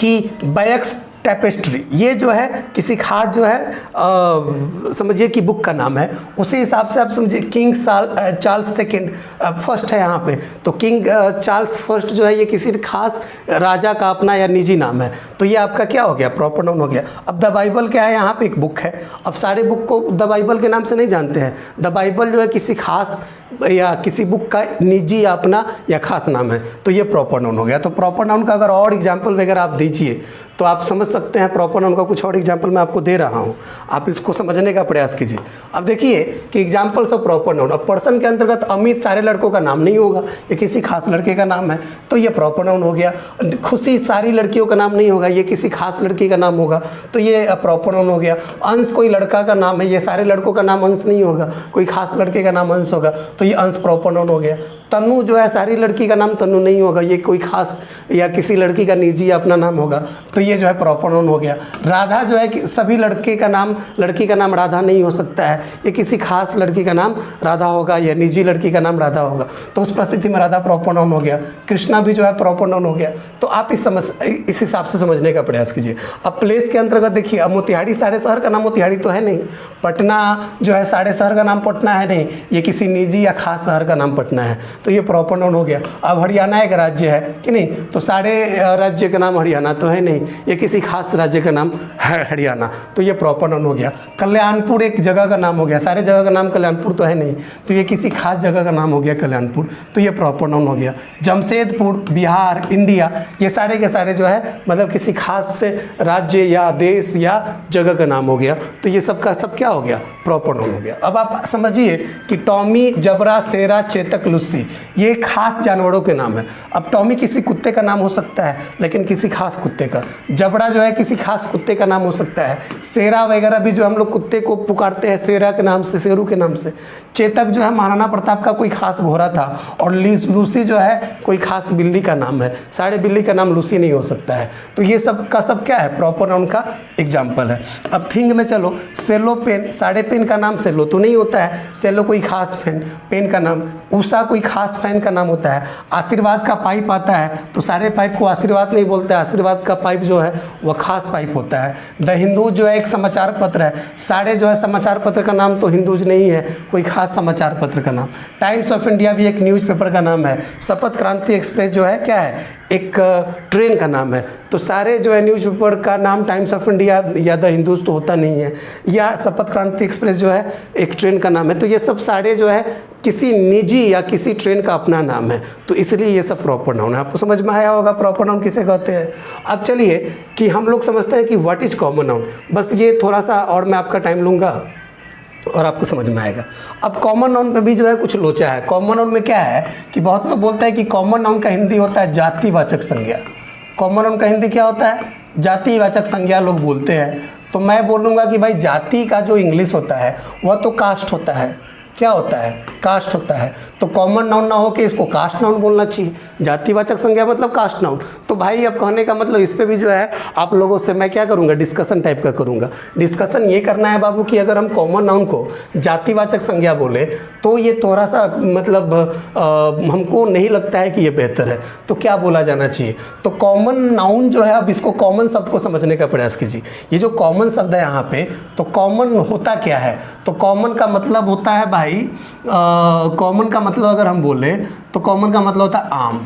कि बैक्स टेपेस्ट्री, ये जो है किसी खास जो है समझिए कि बुक का नाम है, उसी हिसाब से आप समझिए किंग चार्ल्स सेकंड फर्स्ट है यहाँ पे, तो किंग चार्ल्स फर्स्ट जो है ये किसी खास राजा का अपना या निजी नाम है, तो ये आपका क्या हो गया? प्रॉपर नाउन हो गया। अब द बाइबल क्या है? यहाँ पे एक बुक है। अब सारे बुक को द बाइबल के नाम से नहीं जानते हैं, द बाइबल जो है किसी खास या किसी बुक का निजी या अपना या खास नाम है, तो ये प्रॉपर नाउन हो गया। तो प्रॉपर नाउन का अगर और एग्जाम्पल वगैरह आप दीजिए तो आप समझ सकते हैं प्रॉपर नाउन का कुछ और एग्जाम्पल मैं आपको दे रहा हूँ, आप इसको समझने का प्रयास कीजिए। अब देखिए कि एग्जाम्पल्स ऑफ प्रॉपर नाउन, अब पर्सन के अंतर्गत अमित सारे लड़कों का नाम नहीं होगा, ये किसी खास लड़के का नाम है तो ये प्रॉपर नाउन हो गया। खुशी सारी लड़कियों का नाम नहीं होगा, ये किसी खास लड़की का नाम होगा तो ये प्रॉपर नाउन हो गया। अंश कोई लड़का का नाम है, ये सारे लड़कों का नाम अंश नहीं होगा, कोई खास लड़के का नाम अंश होगा तो ये अंश प्रॉपर नाउन हो गया। तनु जो है सारी लड़की का नाम तनु नहीं होगा, ये कोई खास या किसी लड़की का निजी अपना नाम होगा तो ये जो है प्रॉपर नाउन हो गया। राधा जो है कि सभी लड़के का नाम लड़की का नाम राधा नहीं हो सकता है, ये किसी खास लड़की का नाम राधा होगा या निजी लड़की का नाम राधा होगा तो उस परिस्थिति में राधा प्रॉपर नाउन हो गया। कृष्णा भी जो है प्रॉपर नाउन हो गया। तो आप इस हिसाब से समझने का प्रयास कीजिए। अब प्लेस के अंतर्गत देखिए, अब मोतिहारी सारे शहर का नाम मोतिहारी तो है नहीं, पटना जो है सारे शहर का नाम पटना है नहीं, ये किसी निजी या खास शहर का नाम पटना है तो ये प्रॉपर नाउन हो गया। अब हरियाणा एक राज्य है कि नहीं, तो सारे राज्य का नाम हरियाणा तो है नहीं, ये किसी खास राज्य का नाम है हरियाणा तो ये प्रॉपर नाउन हो गया। कल्याणपुर एक जगह का नाम हो गया, सारे जगह का नाम कल्याणपुर तो है नहीं तो ये किसी खास जगह का नाम हो गया कल्याणपुर तो ये प्रॉपर नाउन हो गया। जमशेदपुर बिहार इंडिया, ये सारे के सारे जो है मतलब किसी खास से राज्य या देश या जगह का नाम हो गया तो ये सब का सब क्या हो गया, प्रॉपर नाउन हो गया। अब आप समझिए कि टॉमी, जबरा, शेरा, चेतक, लुस्सी ये खास जानवरों के नाम है। अब टॉमी किसी कुत्ते का नाम हो सकता है लेकिन किसी खास कुत्ते का, जबड़ा जो है किसी खास कुत्ते का नाम हो सकता है, शेरा वगैरह भी जो हम लोग कुत्ते को पुकारते हैं शेरा के नाम से, शेरू के नाम से, चेतक जो है महाराणा प्रताप का कोई खास घोड़ा था और लूसी जो है कोई खास बिल्ली का नाम है, सारे बिल्ली का नाम लूसी नहीं हो सकता है तो ये सब का सब क्या है, प्रॉपर नाउन का एग्जाम्पल है। अब थिंग में चलो, सेलो पेन, सारे पेन का नाम सेलो तो नहीं होता है, सेलो कोई खास पेन का नाम, उषा कोई खास फैन का नाम होता है। आशीर्वाद का पाइप आता है तो सारे पाइप को आशीर्वाद नहीं बोलते, आशीर्वाद का पाइप जो है वह खास पाइप होता है। द हिंदू जो है एक समाचार पत्र है, सारे जो है समाचार पत्र का नाम तो हिंदूज नहीं है, कोई खास समाचार पत्र का नाम। टाइम्स ऑफ इंडिया भी एक न्यूज़पेपर का नाम है। शपथ क्रांति एक्सप्रेस जो है क्या है, एक ट्रेन का नाम है तो सारे जो है न्यूज़पेपर का नाम टाइम्स ऑफ इंडिया या द हिंदूज तो होता नहीं है, या शपथ क्रांति एक्सप्रेस जो है एक ट्रेन का नाम है तो ये सब सारे जो है किसी निजी या किसी ट्रेन का अपना नाम है तो इसलिए ये सब प्रॉपर नाउन है। आपको समझ में आया होगा प्रॉपर नाउन किसे कहते हैं। अब चलिए कि हम लोग समझते हैं कि व्हाट इज कॉमन नाउन, बस ये थोड़ा सा और मैं आपका टाइम लूँगा और आपको समझ में आएगा। अब कॉमन नाउन पे भी जो है कुछ लोचा है। कॉमन नाउन में क्या है कि बहुत लोग बोलते हैं कि कॉमन नाउन का हिंदी होता है जातिवाचक संज्ञा। कॉमन नाउन का हिंदी क्या होता है, जातिवाचक संज्ञा लोग बोलते हैं। तो मैं बोलूँगा कि भाई जाति का जो इंग्लिश होता है वह तो कास्ट होता है, क्या होता है, कास्ट होता है। तो कॉमन नाउन ना हो के इसको कास्ट नाउन बोलना चाहिए। जातिवाचक संज्ञा मतलब कास्ट नाउन। तो भाई अब कहने का मतलब इस पे भी जो है आप लोगों से मैं क्या करूँगा, डिस्कशन टाइप का करूँगा। डिस्कशन ये करना है बाबू कि अगर हम कॉमन नाउन को जातिवाचक संज्ञा बोले तो ये थोड़ा सा मतलब हमको नहीं लगता है कि ये बेहतर है, तो क्या बोला जाना चाहिए। तो कॉमन नाउन जो है, अब इसको कॉमन शब्द को समझने का प्रयास कीजिए। ये जो कॉमन शब्द है यहाँ पे, तो कॉमन होता क्या है, तो कॉमन का मतलब होता है भाई, कॉमन का मतलब अगर हम बोले तो कॉमन का मतलब होता है आम,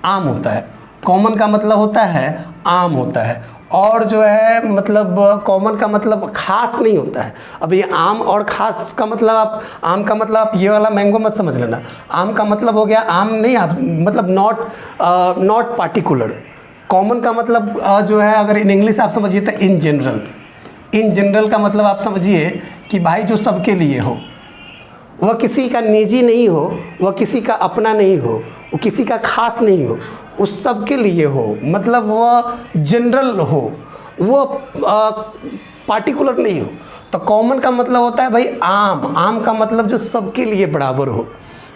आम होता है। कॉमन का मतलब होता है आम होता है। और जो है मतलब कॉमन का मतलब खास नहीं होता है। अब ये आम और खास का मतलब, आप आम का मतलब आप ये वाला मैंगो मत समझ लेना। आम का मतलब हो गया आम नहीं, आप मतलब नॉट पार्टिकुलर। कॉमन का मतलब जो है अगर इन इंग्लिश आप समझिए तो इन जनरल। इन जनरल का मतलब आप समझिए कि भाई जो सबके लिए हो, वह किसी का निजी नहीं हो, वह किसी का अपना नहीं हो, वो किसी का खास नहीं हो, उस सब के लिए हो, मतलब वह जनरल हो, वह पार्टिकुलर नहीं हो। तो कॉमन का मतलब होता है भाई आम। आम का मतलब जो सबके लिए बराबर हो,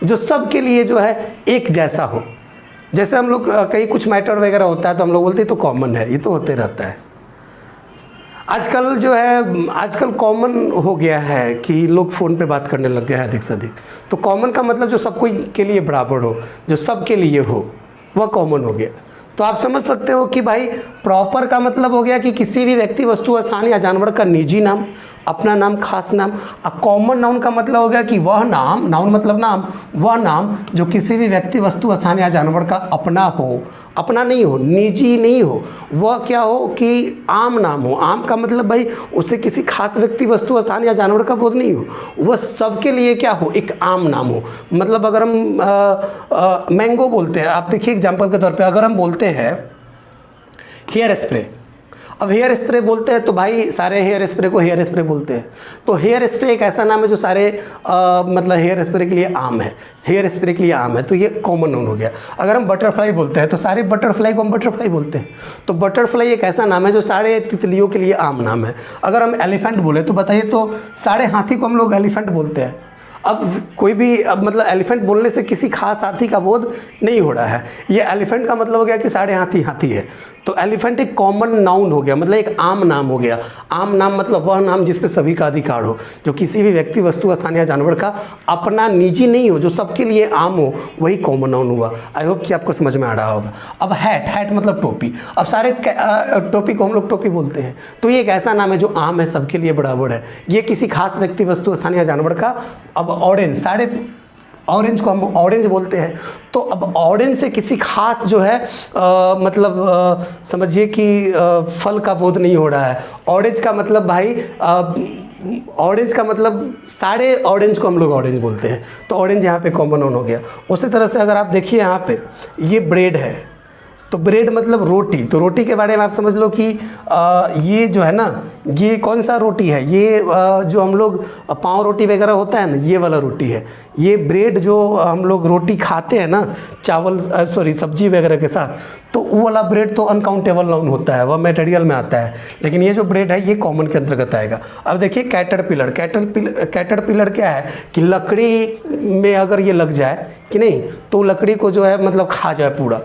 जो सबके लिए जो है एक जैसा हो। जैसे हम लोग कहीं कुछ मैटर वगैरह होता है तो हम लोग बोलते हैं तो कॉमन है, ये तो होते रहता है। आजकल जो है, आजकल कॉमन हो गया है कि लोग फ़ोन पे बात करने लग गए हैं अधिक से अधिक। तो कॉमन का मतलब जो सब कोई के लिए बराबर हो, जो सब के लिए हो, वह कॉमन हो गया। तो आप समझ सकते हो कि भाई प्रॉपर का मतलब हो गया कि किसी भी व्यक्ति, वस्तु, स्थान या जानवर का निजी नाम, अपना नाम, खास नाम। अब कॉमन नाउन का मतलब हो गया कि वह नाम, नाउन मतलब नाम, वह नाम जो किसी भी व्यक्ति, वस्तु, स्थान या जानवर का अपना हो, अपना नहीं हो, निजी नहीं हो, वह क्या हो कि आम नाम हो। आम का मतलब भाई उसे किसी खास व्यक्ति, वस्तु, स्थान या जानवर का बोध नहीं हो, वह सबके लिए क्या हो, एक आम नाम हो। मतलब अगर हम मैंगो बोलते हैं, आप देखिए एग्जाम्पल के तौर पे, अगर हम बोलते हैं हेयर स्प्रे, अब हेयर स्प्रे बोलते हैं तो भाई सारे हेयर स्प्रे को हेयर स्प्रे बोलते हैं। तो हेयर स्प्रे एक ऐसा नाम है जो सारे मतलब हेयर स्प्रे के लिए आम है, हेयर स्प्रे के लिए आम है, तो ये कॉमन नाउन हो गया। अगर हम बटरफ्लाई बोलते हैं तो सारे बटरफ्लाई को हम बटरफ्लाई बोलते हैं, तो बटरफ्लाई एक ऐसा नाम है जो सारे तितलियों के लिए आम नाम है। अगर हम एलिफेंट बोले तो बताइए, तो सारे हाथी को हम लोग एलिफेंट बोलते हैं। अब कोई भी मतलब एलिफेंट बोलने से किसी खास हाथी का बोध नहीं हो रहा है, ये एलिफेंट का मतलब हो गया कि सारे हाथी हाथी है। तो एलिफेंट एक कॉमन नाउन हो गया, मतलब एक आम नाम हो गया। आम नाम मतलब वह नाम जिस पे सभी का अधिकार हो, जो किसी भी व्यक्ति, वस्तु, स्थान या जानवर का अपना निजी नहीं हो, जो सबके लिए आम हो, वही कॉमन नाउन हुआ। आई होप कि आपको समझ में आ रहा होगा। अब हैट, हैट मतलब टोपी। अब सारे टोपी को हम लोग टोपी बोलते हैं, तो ये एक ऐसा नाम है जो आम है, सबके लिए बराबर है। ये किसी खास व्यक्ति, वस्तु, स्थान या जानवर का। अब ऑरेंज, सारे ऑरेंज को हम ऑरेंज बोलते हैं। तो अब ऑरेंज से किसी खास जो है मतलब समझिए कि फल का बोध नहीं हो रहा है। ऑरेंज का मतलब भाई ऑरेंज का मतलब सारे ऑरेंज को हम लोग ऑरेंज बोलते हैं, तो ऑरेंज यहाँ पे कॉमन नाउन हो गया। उसी तरह से अगर आप देखिए यहाँ पे ये ब्रेड है, तो ब्रेड मतलब रोटी। तो रोटी के बारे में आप समझ लो कि ये जो है ना, ये कौन सा रोटी है, ये जो हम लोग पाव रोटी वगैरह होता है ना, ये वाला रोटी है। ये ब्रेड जो हम लोग रोटी खाते हैं ना चावल सॉरी सब्जी वगैरह के साथ, तो वो वाला ब्रेड तो अनकाउंटेबल नाउन होता है, वह मटेरियल में आता है। लेकिन ये जो ब्रेड है ये कॉमन के अंतर्गत आएगा। अब देखिए कैटरपिलर, कैटरपिलर क्या है कि लकड़ी में अगर ये लग जाए कि नहीं, तो लकड़ी को जो है मतलब खा जाए पूरा,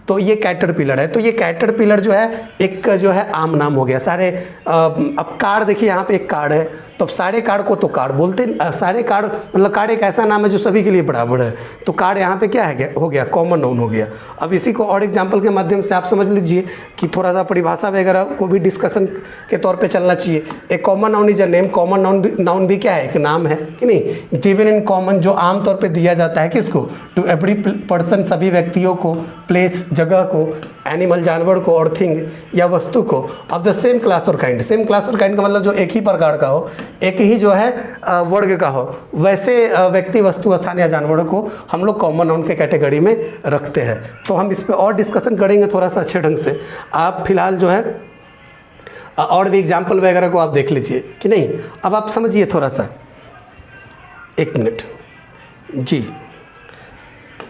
तो ये कैटरपिलर है। तो ये कैटरपिलर जो है एक जो है आम नाम हो गया। सारे अब कार देखिए, यहाँ पे एक कार है, तो अब सारे कार को तो कार बोलते हैं। सारे कार मतलब कार एक ऐसा नाम है जो सभी के लिए बराबर है, तो कार यहाँ पे क्या है हो गया, कॉमन नाउन हो गया। अब इसी को और एग्जांपल के माध्यम से आप समझ लीजिए कि थोड़ा सा परिभाषा वगैरह को भी डिस्कशन के तौर पे चलना चाहिए। एक common noun is a name, common noun भी क्या है, एक नाम है कि नहीं, गिवन इन कॉमन, जो आमतौर पर दिया जाता है किसको, टू एवरी पर्सन, सभी व्यक्तियों को, प्लेस जगह को, एनिमल जानवर को, और थिंग या वस्तु को, ऑफ द सेम क्लास और काइंड। सेम क्लास और काइंड का मतलब जो एक ही प्रकार का हो, एक ही जो है वर्ग का हो, वैसे व्यक्ति, वस्तु, स्थान या जानवरों को हम लोग कॉमन नाउन के कैटेगरी में रखते हैं। तो हम इस पर और डिस्कशन करेंगे थोड़ा सा अच्छे ढंग से। आप फिलहाल जो है और भी एग्जाम्पल वगैरह को आप देख लीजिए कि नहीं। अब आप समझिए थोड़ा सा, एक मिनट जी,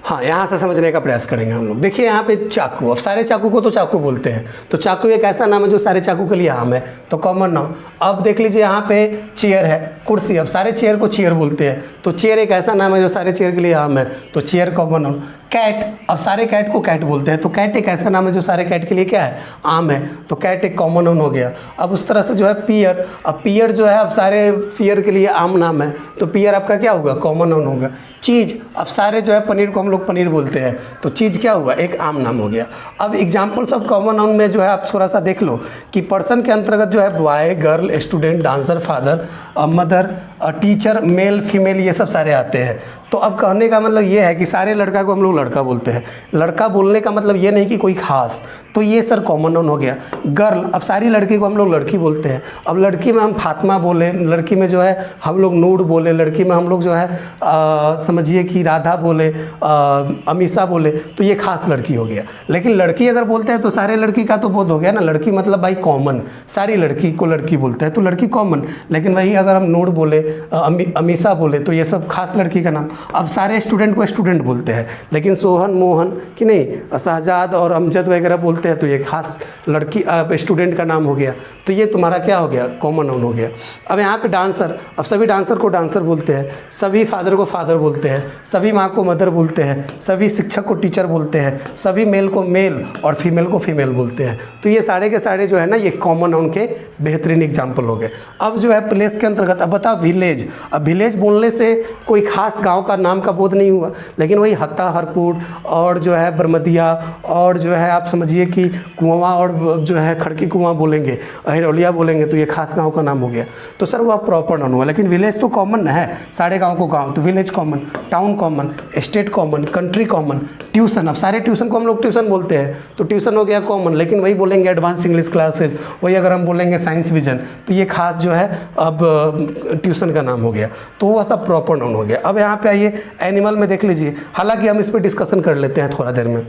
हाँ यहाँ से समझने का प्रयास करेंगे हम लोग। देखिए यहाँ पे चाकू, अब सारे चाकू को तो चाकू बोलते हैं, तो चाकू एक ऐसा नाम है जो सारे चाकू के लिए आम है, तो कॉमन नाउन। अब देख लीजिए यहाँ पे चेयर है, कुर्सी, अब सारे चेयर को चेयर बोलते हैं, तो चेयर एक ऐसा नाम है जो सारे चेयर के लिए आम है, तो चेयर कॉमन नाउन। कैट, अब सारे कैट को कैट बोलते हैं, तो कैट एक ऐसा नाम है जो सारे कैट के लिए क्या है, आम है, तो कैट एक कॉमन नाउन हो गया। अब उस तरह से जो है पियर, अब पियर जो है अब सारे पियर के लिए आम नाम है, तो पियर आपका क्या होगा, कॉमन नाउन होगा। चीज़, अब सारे जो है पनीर को हम लोग पनीर बोलते हैं, तो चीज़ क्या हुआ, एक आम नाम हो गया। अब एग्जाम्पल्स ऑफ कॉमन नाउन में जो है आप थोड़ा सा देख लो कि पर्सन के अंतर्गत जो है boy, girl, student, dancer, father, mother, teacher, male, female, ये सब सारे आते हैं। तो अब कहने का मतलब ये है कि सारे लड़का को हम लोग लड़का बोलते हैं। लड़का बोलने का मतलब ये नहीं कि कोई खास, तो ये सर कॉमन नाउन हो गया। गर्ल, अब सारी लड़की को हम लोग लड़की बोलते हैं। अब लड़की में हम फातिमा बोले, लड़की में जो है हम लोग नूर बोले, लड़की में हम लोग जो है समझिए कि राधा बोले, अमीषा बोले, तो ये खास लड़की हो गया। लेकिन लड़की अगर बोलते हैं तो सारे लड़की का तो बोध हो गया ना, लड़की मतलब भाई कॉमन, सारी लड़की को लड़की बोलते हैं, तो लड़की कॉमन। लेकिन वही अगर हम नूर बोले, अमीषा बोले, तो ये सब खास लड़की का नाम। अब सारे स्टूडेंट को स्टूडेंट बोलते हैं, लेकिन सोहन, मोहन कि नहीं, शहजाद और अमजद वगैरह बोलते हैं, तो ये खास लड़की स्टूडेंट का नाम हो गया। तो ये तुम्हारा क्या हो गया, कॉमन नाउन हो गया। अब यहाँ पे डांसर, अब सभी डांसर को डांसर बोलते हैं, सभी फादर को फादर बोलते हैं, सभी माँ को मदर बोलते हैं, सभी शिक्षक को टीचर बोलते हैं, सभी मेल को मेल और फीमेल को फीमेल बोलते हैं। तो ये सारे के सारे जो है ना, ये कॉमन नाउन के बेहतरीन एग्जाम्पल हो गए। अब जो है प्लेस के अंतर्गत, अब बताओ विलेज। अब विलेज बोलने से कोई खास गाँव का नाम का बोध नहीं हुआ, लेकिन वही हत्ता, हरपुर और जो है बरमदिया और जो है आप समझिए कि कुआं और जो है खड़की कुआं बोलेंगे, हिरौलिया बोलेंगे, तो ये खास गांव का नाम हो गया। तो सर वह प्रॉपर नाउन हुआ। लेकिन विलेज तो कॉमन है, सारे गांव को गांव, तो village common, town common, state common, country common, tuition, अब सारे ट्यूशन को हम लोग ट्यूशन बोलते हैं, तो ट्यूशन हो गया कॉमन। लेकिन वही बोलेंगे एडवांस इंग्लिश क्लासेज, वही अगर हम बोलेंगे साइंस विजन, तो ये खास जो है अब ट्यूशन का नाम हो गया, तो वह सब प्रॉपर नाउन हो गया। अब यहाँ पे आइए एनिमल में देख लीजिए, हालांकि हम इस पर डिस्कशन कर लेते हैं थोड़ा देर में।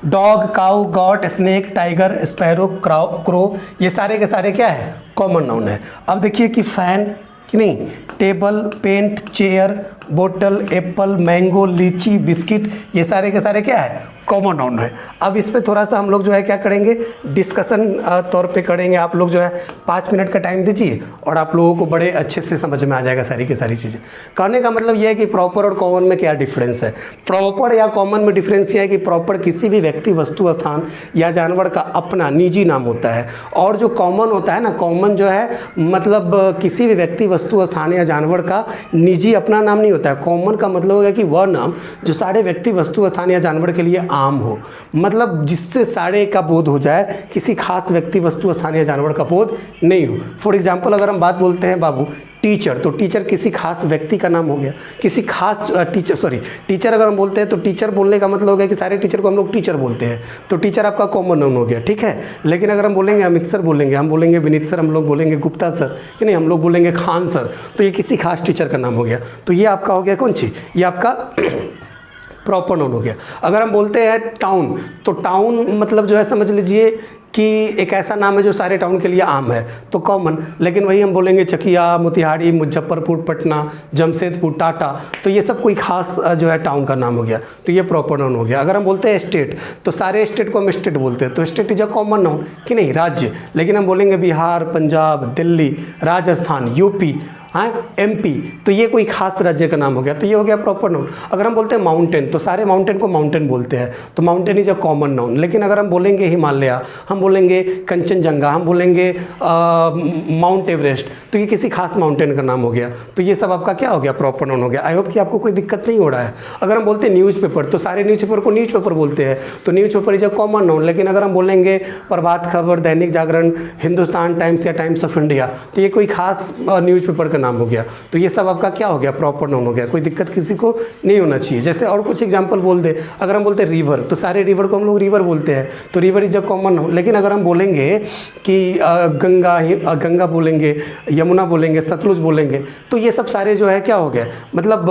Dog, cow, goat, snake, tiger, sparrow, crow, ये सारे के सारे क्या है? कॉमन नाउन है। अब देखिए कि फैन कि नहीं, टेबल, पेंट, चेयर, बोतल, एप्पल, मैंगो, लीची, बिस्किट, ये सारे के सारे क्या है? कॉमन नाउन है। अब इस पे थोड़ा सा हम लोग जो है क्या करेंगे, डिस्कशन तौर पे करेंगे। आप लोग जो है 5 मिनट का टाइम दीजिए और आप लोगों को बड़े अच्छे से समझ में आ जाएगा सारी की सारी चीज़ें। कहने का मतलब ये है कि प्रॉपर और कॉमन में क्या डिफरेंस है। प्रॉपर या कॉमन में डिफरेंस ये है कि प्रॉपर किसी भी व्यक्ति, वस्तु, स्थान या जानवर का अपना निजी नाम होता है, और जो कॉमन होता है ना, कॉमन जो है मतलब किसी भी व्यक्ति, वस्तु, स्थान या जानवर का निजी अपना नाम नहीं होता है। कॉमन का मतलब होगा कि वह नाम जो सारे व्यक्ति, वस्तु, स्थान या जानवर के लिए आम हो, मतलब जिससे सारे का बोध हो जाए, किसी खास व्यक्ति, वस्तु, स्थान या जानवर का बोध नहीं हो। फॉर एग्जाम्पल अगर हम बात बोलते हैं बाबू टीचर, तो टीचर किसी खास व्यक्ति का नाम हो गया, किसी खास टीचर अगर हम बोलते हैं तो टीचर बोलने का मतलब हो गया कि सारे टीचर को हम लोग टीचर बोलते हैं, तो टीचर आपका कॉमन नाउन हो गया, ठीक है। लेकिन अगर हम बोलेंगे अमित सर बोलेंगे, हम बोलेंगे विनीत सर, हम लोग बोलेंगे गुप्ता सर कि नहीं, हम लोग बोलेंगे खान सर, तो ये किसी खास टीचर का नाम हो गया। तो ये आपका हो गया कौन सी, ये आपका प्रॉपर नाउन हो गया। अगर हम बोलते हैं टाउन, तो टाउन मतलब जो है समझ लीजिए कि एक ऐसा नाम है जो सारे टाउन के लिए आम है, तो कॉमन। लेकिन वही हम बोलेंगे चकिया, मोतिहारी, मुजफ्फरपुर, पटना, जमशेदपुर, टाटा, तो ये सब कोई खास जो है टाउन का नाम हो गया, तो ये प्रॉपर नाउन हो गया। अगर हम बोलते हैं स्टेट, तो सारे स्टेट को हम स्टेट बोलते हैं, तो state is a common noun कि नहीं, राज्य। लेकिन हम बोलेंगे बिहार, पंजाब, दिल्ली, राजस्थान, यूपी, हाँ एमपी, तो ये कोई खास राज्य का नाम हो गया, तो ये हो गया प्रॉपर नाउन। अगर हम बोलते हैं माउंटेन, तो सारे माउंटेन को माउंटेन बोलते हैं, तो mountain is a common noun. लेकिन अगर हम बोलेंगे हिमालय, हम बोलेंगे कंचनजंगा, हम बोलेंगे माउंट एवरेस्ट, तो ये किसी खास माउंटेन का नाम हो गया, तो ये सब आपका क्या हो गया, प्रॉपर नाउन हो गया। आई होप कि आपको कोई दिक्कत नहीं हो रहा है। अगर हम बोलते हैं न्यूज़पेपर, तो सारे न्यूज़पेपर को न्यूज़पेपर बोलते हैं, तो newspaper is a common noun. लेकिन अगर हम बोलेंगे प्रभात खबर, दैनिक जागरण, हिंदुस्तान टाइम्स या टाइम्स ऑफ इंडिया, तो ये कोई खास न्यूज़पेपर का नाम हो गया, तो ये सब आपका क्या हो गया, प्रॉपर नाउन हो गया। कोई दिक्कत किसी को नहीं होना चाहिए। जैसे और कुछ एग्जांपल बोल दे, अगर हम बोलते हैं रिवर, तो सारे रिवर को हम लोग रिवर बोलते हैं, तो river is a common noun. लेकिन अगर हम बोलेंगे कि गंगा बोलेंगे, यमुना बोलेंगे, सतलुज बोलेंगे, तो ये सब सारे जो है क्या हो गया, मतलब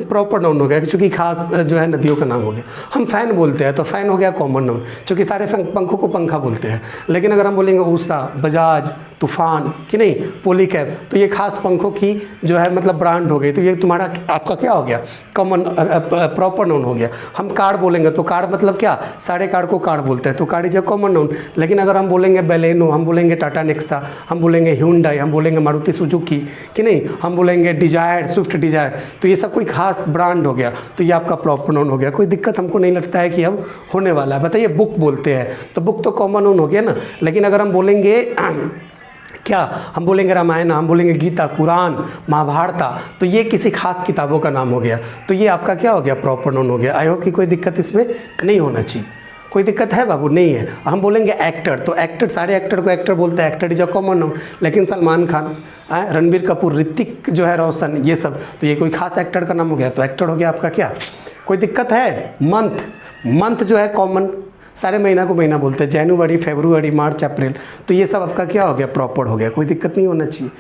प्रॉपर नाउन हो गया, क्योंकि खास जो है नदियों का नाम हो गया। हम फैन बोलते हैं, तो फैन हो गया कॉमन नाउन, क्योंकि सारे पंखों को पंखा बोलते हैं। लेकिन अगर हम बोलेंगे उषा, बजाज, तूफान कि नहीं, पोलीकैब, तो ये खास पंखों की जो है मतलब ब्रांड हो गई, तो ये तुम्हारा आपका क्या हो गया, कॉमन प्रॉपर नाउन हो गया। हम कार बोलेंगे, तो कार मतलब क्या, सारे कार को कार बोलते हैं, तो car is a common noun. लेकिन अगर हम बोलेंगे बेलेनो, हम बोलेंगे टाटा नेक्सा, हम बोलेंगे ह्यूंडई, हम बोलेंगे मारुति सुजुकी कि नहीं, हम बोलेंगे डिजायर, स्विफ्ट डिजायर, तो ये सब कोई खास ब्रांड हो गया, तो ये आपका प्रॉपर नाउन हो गया। कोई दिक्कत हमको नहीं लगता है कि अब होने वाला है। बताइए बुक बोलते हैं, तो बुक तो कॉमन नाउन हो गया ना। लेकिन अगर हम बोलेंगे क्या, हम बोलेंगे रामायण, हम बोलेंगे गीता, कुरान, महाभारत, तो ये किसी खास किताबों का नाम हो गया, तो ये आपका क्या हो गया, प्रॉपर नाउन हो गया। आई होप कि कोई दिक्कत इसमें नहीं होना चाहिए। कोई दिक्कत है बाबू, नहीं है। हम बोलेंगे एक्टर, तो एक्टर सारे एक्टर को एक्टर बोलते हैं, actor is a common noun. लेकिन सलमान खान, रणबीर कपूर, ऋतिक जो है रोशन, ये सब, तो ये कोई खास एक्टर का नाम हो गया, तो एक्टर हो गया आपका क्या। कोई दिक्कत है। मंथ जो है कॉमन, सारे महीना को महीना बोलते हैं, जनवरी, फरवरी, मार्च, अप्रैल, तो ये सब आपका क्या हो गया, प्रॉपर हो गया। कोई दिक्कत नहीं होना चाहिए।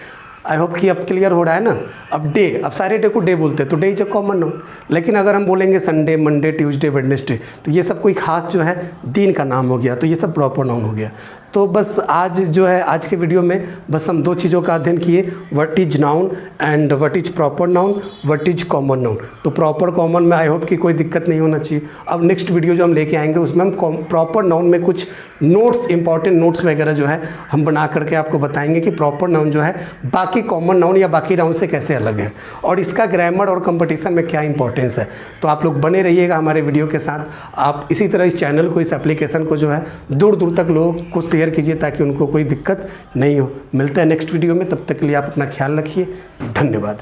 आई होप कि अब क्लियर हो रहा है ना। अब डे, अब सारे डे को डे बोलते हैं, तो day is a common noun. लेकिन अगर हम बोलेंगे संडे, मंडे, ट्यूसडे, वेडनेसडे, तो ये सब कोई खास जो है दिन का नाम हो गया, तो ये सब प्रॉपर नाउन हो गया। तो बस आज जो है, आज के वीडियो में बस हम 2 चीज़ों का अध्ययन किए, what is noun and what is proper noun, what is common noun. तो प्रॉपर कॉमन में आई होप कि कोई दिक्कत नहीं होना चाहिए। अब नेक्स्ट वीडियो जो हम लेके आएंगे उसमें हम प्रॉपर नाउन में कुछ नोट्स, इंपॉर्टेंट नोट्स वगैरह जो है हम बना करके आपको बताएंगे कि प्रॉपर नाउन जो है बाकी कॉमन नाउन या बाकी नाउन से कैसे अलग है, और इसका ग्रामर और कंपटीशन में क्या इंपॉर्टेंस है। तो आप लोग बने रहिएगा हमारे वीडियो के साथ। आप इसी तरह इस चैनल को, इस एप्लीकेशन को जो है दूर दूर तक लोगों को शेयर कीजिए, ताकि उनको कोई दिक्कत नहीं हो। मिलते हैं नेक्स्ट वीडियो में, तब तक के लिए आप अपना ख्याल रखिए। धन्यवाद।